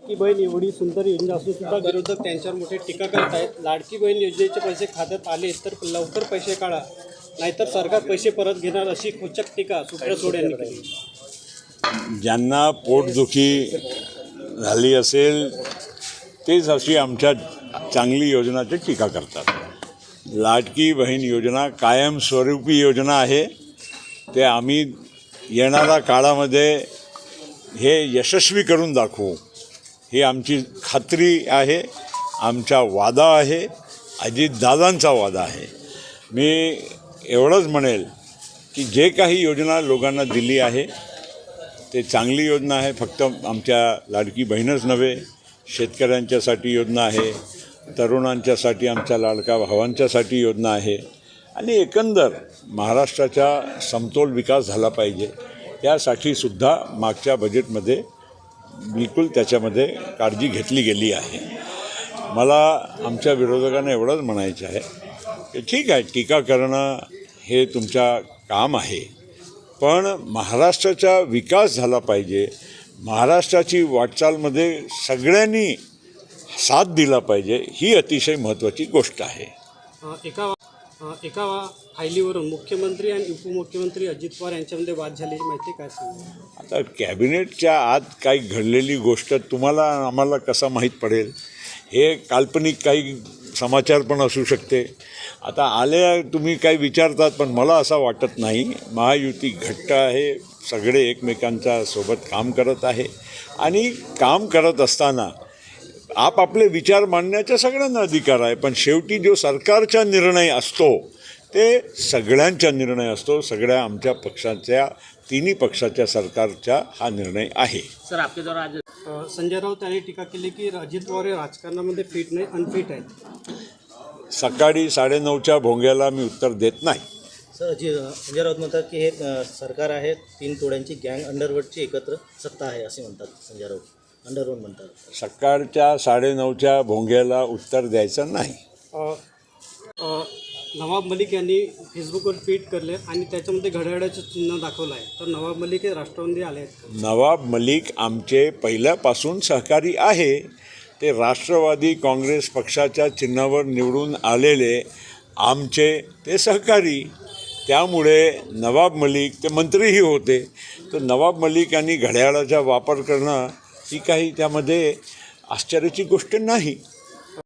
लाडकी बहीण एवढी सुंदर योजना असून सुद्धा विरोधक त्यांच्यावर मोठी टीका करत आहेत। लाडकी बहीण योजनेचे पैसे खात्यात आले तर लवकर पैसे काढा, नाहीतर सरकार पैसे परत घेणार, अशी खोचक टीका सुप्रिया यांनी केली। ज्यांना पोटदुखी झाली असेल तेच अशी आमच्या चांगली योजनाची टीका करतात। लाडकी बहीण योजना कायमस्वरूपी योजना आहे। ते आम्ही येणाऱ्या काळामध्ये हे यशस्वी करून दाखवू, ही आमची खात्री आहे, आमचा वादा आहे, अजितदादांचा वादा आहे। मी एवढंच म्हणेल की जे काही योजना लोकांना दिली आहे ते चांगली योजना आहे। फक्त आमच्या लाडकी बहीणच नव्हे, शेतकऱ्यांच्यासाठी योजना आहे, तरुणांच्यासाठी, आमच्या लाडका भावांच्यासाठी योजना आहे आणि एकंदर महाराष्ट्राचा समतोल विकास झाला पाहिजे यासाठी सुद्धा मागच्या बजेटमध्ये बिलकुल त्याच्यामध्ये काळजी घेतली गेली आहे। मला आमच्या विरोधकांना एवढंच म्हणायचं आहे की ठीक आहे, टीका करणं हे तुमचं काम आहे, पण महाराष्ट्राचा विकास झाला पाहिजे, महाराष्ट्राची वाटचालमध्ये सगळ्यांनी साथ दिला पाहिजे, ही अतिशय महत्त्वाची गोष्ट आहे। एका फायलीवरून मुख्यमंत्री आणि उपमुख्यमंत्री अजित पवार यांच्यामध्ये वाद झाल्याची माहिती काय सांगा? आता कॅबिनेटच्या आत काही घडलेली गोष्ट तुम्हाला आम्हाला कसा माहीत पडेल? हे काल्पनिक काही समाचार पण असू शकते। आता आले तुम्ही काही विचारतात, पण मला असं वाटत नाही। महायुती घट्ट आहे, सगळे एकमेकांच्या सोबत काम करत आहे आणि काम करत असताना आपापले विचार मांडण्याचा सगळ्यांना अधिकार आहे, पण शेवटी जो सरकारचा निर्णय असतो ते सगळ्यांचा निर्णय असतो। सगळ्या आमच्या पक्षाच्या, तिन्ही पक्षाच्या सरकारचा हा निर्णय आहे। सर, आपके द्वारा आज संजय राऊत यांनी टीका केली की अजित पवार हे राजकारणामध्ये फिट नाही, अनफिट आहेत। सकाळी 9:30च्या भोंग्याला मी उत्तर देत नाही। सर, संजय राऊत म्हणतात की हे सरकार आहे, 3 तोड्यांची गँग अंडरवर्ल्डची एकत्र सत्ता आहे असे म्हणतात संजय राऊत, अंडरवर्ल्ड म्हणतात। सकाळच्या 9:30च्या भोंग्याला उत्तर द्यायचं नाही। नवाब मलिक यांनी फेसबुकवर ट्विट करले आणि त्याच्यामध्ये घड्याळाचं चिन्ह दाखवलं आहे, तर नवाब मलिक हे राष्ट्रवादी आले आहेत। नवाब मलिक आमचे पहिल्यापासून सहकारी आहे, ते राष्ट्रवादी काँग्रेस पक्षाच्या चिन्हावर निवडून आलेले आमचे ते सहकारी, त्यामुळे नवाब मलिक ते मंत्रीही होते। तर नवाब मलिक यांनी घड्याळाचा वापर करणं ही काही त्यामध्ये आश्चर्याची गोष्ट नाही।